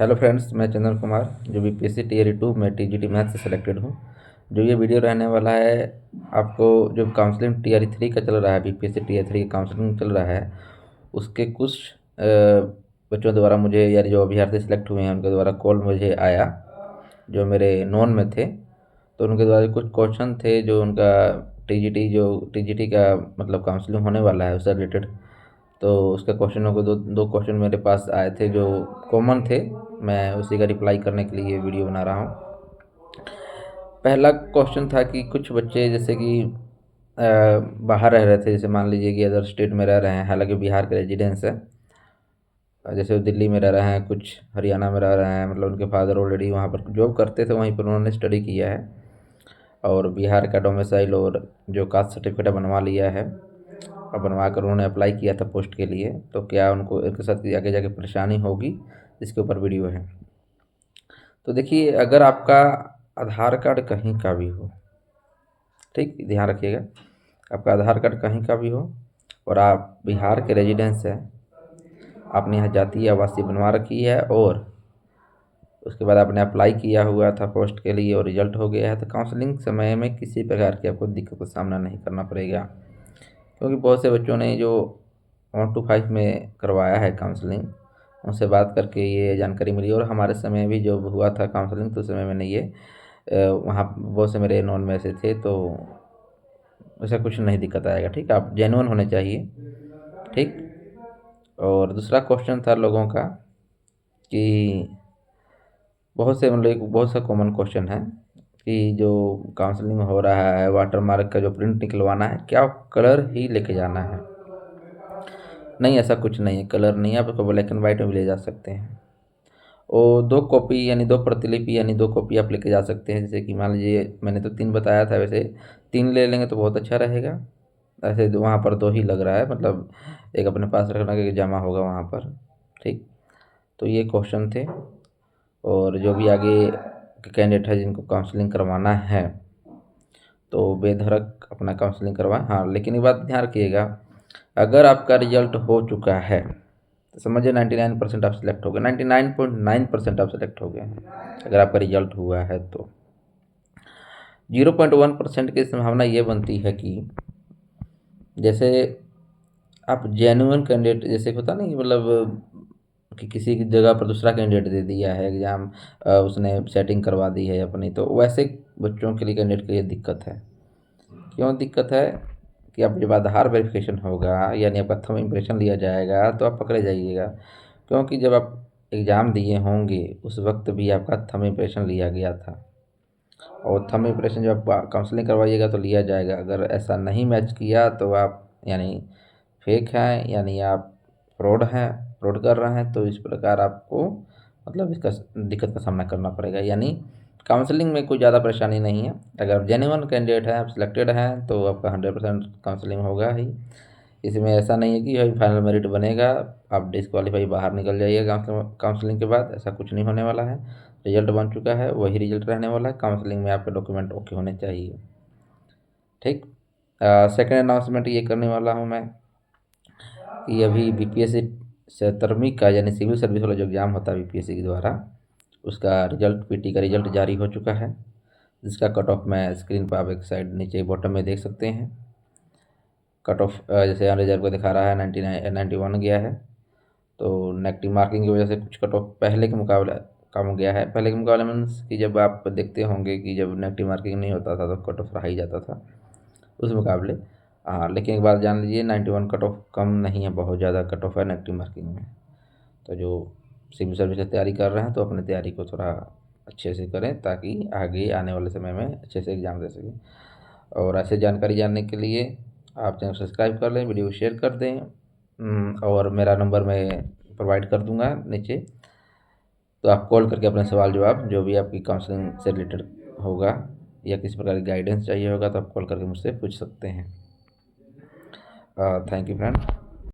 Hello friends, मैं चंदन कुमार जो BPSC tier 2 में टीजीटी मैथ से सिलेक्टेड हूँ। जो ये वीडियो रहने वाला है, आपको जो काउंसलिंग टीयर 3 का चल रहा है, बीपीएससी टीयर 3 का काउंसलिंग चल रहा है, उसके कुछ बच्चों द्वारा मुझे, यानी जो अभ्यर्थी सिलेक्ट हुए हैं उनके द्वारा कॉल मुझे आया, जो मेरे नॉन में थे। तो उनके द्वारा कुछ क्वेश्चन थे जो उनका टीजीटी का मतलब काउंसलिंग होने वाला है उससे रिलेटेड। तो उसके क्वेश्चनों को दो क्वेश्चन मेरे पास आए थे जो कॉमन थे। मैं उसी का रिप्लाई करने के लिए वीडियो बना रहा हूँ। पहला क्वेश्चन था कि कुछ बच्चे जैसे कि बाहर रह रहे थे, जैसे मान लीजिए कि अदर स्टेट में रह रहे हैं, हालांकि बिहार के रेजिडेंस है। जैसे वो दिल्ली में रह रहे हैं, कुछ हरियाणा में रह रहे हैं, मतलब उनके फादर ऑलरेडी वहाँ पर जॉब करते थे, वहीं पर उन्होंने स्टडी किया है और बिहार का डोमिसाइल और जो कास्ट सर्टिफिकेट बनवा लिया है और बनवा कर उन्होंने अप्लाई किया था पोस्ट के लिए। तो क्या उनको इनके साथ आगे जाके परेशानी होगी, इसके ऊपर वीडियो है। तो देखिए, अगर आपका आधार कार्ड कहीं का भी हो, ठीक ध्यान रखिएगा, आपका आधार कार्ड कहीं का भी हो और आप बिहार के रेजिडेंस हैं, आपने यहाँ जातीय आवासीय बनवा रखी है और उसके बाद आपने अप्लाई किया हुआ था पोस्ट के लिए और रिजल्ट हो गया है, तो काउंसलिंग समय में किसी प्रकार की आपको दिक्कत का सामना नहीं करना पड़ेगा। क्योंकि बहुत से बच्चों ने जो 1 to 5 में करवाया है काउंसलिंग, उनसे बात करके ये जानकारी मिली, और हमारे समय भी जो हुआ था काउंसलिंग, तो समय में नहीं ये वहाँ बहुत से मेरे नॉन में से थे, तो ऐसा कुछ नहीं दिक्कत आएगा। ठीक, आप जेन्युइन होने चाहिए। ठीक। और दूसरा क्वेश्चन था लोगों का कि बहुत से, मतलब एक बहुत सा कॉमन क्वेश्चन है कि जो काउंसलिंग हो रहा है, वाटर मार्क का जो प्रिंट निकलवाना है, क्या कलर ही लेके जाना है? नहीं, ऐसा कुछ नहीं है, कलर नहीं है, आपको ब्लैक एंड वाइट में भी ले जा सकते हैं। और 2 कॉपी यानी 2 प्रतिलिपि यानी 2 कॉपी आप लेके जा सकते हैं। जैसे कि मान लीजिए, मैंने तो 3 बताया था, वैसे 3 ले लेंगे तो बहुत अच्छा रहेगा। ऐसे वहाँ पर 2 ही लग रहा है, मतलब एक अपने पास रखना कि जमा होगा वहाँ पर। ठीक। तो ये क्वेश्चन थे, और जो भी आगे के कैंडिडेट है जिनको काउंसलिंग करवाना है, तो बेधड़क अपना काउंसलिंग करवाएं। हाँ, लेकिन ये बात ध्यान रखिएगा, अगर आपका रिजल्ट हो चुका है तो समझिए 99% आप सिलेक्ट हो गए, 99.9% आप सिलेक्ट हो गए हैं अगर आपका रिजल्ट हुआ है। तो 0.1% की संभावना ये बनती है कि जैसे आप जेन्युइन कैंडिडेट, जैसे होता नहीं, मतलब कि किसी की जगह पर दूसरा कैंडिडेट दे दिया है एग्ज़ाम, उसने सेटिंग करवा दी है अपनी, तो वैसे बच्चों के लिए, कैंडिडेट के लिए दिक्कत है। क्यों दिक्कत है? कि अब जब आधार वेरिफिकेशन होगा, यानी आपका थंब इम्प्रेशन लिया जाएगा, तो आप पकड़े जाइएगा। क्योंकि जब आप एग्ज़ाम दिए होंगे उस वक्त भी आपका थंब इम्प्रेशन लिया गया था, और थंब इम्प्रेशन जब आप काउंसलिंग करवाइएगा तो लिया जाएगा। अगर ऐसा नहीं मैच किया तो आप यानी फेक हैं, यानी आप फ्रॉड कर रहे हैं। तो इस प्रकार आपको मतलब इसका दिक्कत का सामना करना पड़ेगा। यानी काउंसलिंग में कोई ज़्यादा परेशानी नहीं है। अगर आप जेन्युइन कैंडिडेट हैं, आप सिलेक्टेड हैं, तो आपका 100% काउंसलिंग होगा ही। इसमें ऐसा नहीं है कि भाई फाइनल मेरिट बनेगा, आप डिस्क्वालीफाई बाहर निकल जाइएगा काउंसलिंग के बाद, ऐसा कुछ नहीं होने वाला है। रिजल्ट बन चुका है, वही रिजल्ट रहने वाला है। काउंसलिंग में आपके डॉक्यूमेंट ओके होने चाहिए। ठीक। सेकेंड अनाउंसमेंट ये करने वाला हूँ मैं कि अभी बीपीएससी 77वीं का, यानी सिविल सर्विस वाला जो एग्ज़ाम होता है बीपीएससी के द्वारा, उसका रिजल्ट, पीटी का रिजल्ट जारी हो चुका है, जिसका कट ऑफ मैं स्क्रीन पर आप एक साइड नीचे बॉटम में देख सकते हैं। कट ऑफ जैसे अनरिजर्व को दिखा रहा है 91 गया है। तो नेगेटिव मार्किंग की वजह से कुछ कट ऑफ पहले के मुकाबले कम हो गया है। पहले के मुकाबले मीन्स कि जब आप देखते होंगे कि जब नेगेटिव मार्किंग नहीं होता था तो कट ऑफ रहा ही जाता था उस मुकाबले। हाँ, लेकिन एक बात जान लीजिए, 91 कट ऑफ कम नहीं है, बहुत ज़्यादा कट ऑफ है नेगेटिव मार्किंग में। तो जो सिविल सर्विस की तैयारी कर रहे हैं, तो अपनी तैयारी को थोड़ा अच्छे से करें ताकि आगे आने वाले समय में अच्छे से एग्ज़ाम दे सकें। और ऐसे जानकारी जानने के लिए आप चैनल सब्सक्राइब कर लें, वीडियो शेयर कर दें, और मेरा नंबर मैं प्रोवाइड कर दूंगा नीचे। तो आप कॉल करके अपने सवाल जवाब, जो भी आपकी काउंसलिंग से रिलेटेड होगा या किसी प्रकार की गाइडेंस चाहिए होगा, तो आप कॉल करके मुझसे पूछ सकते हैं। Thank you friend.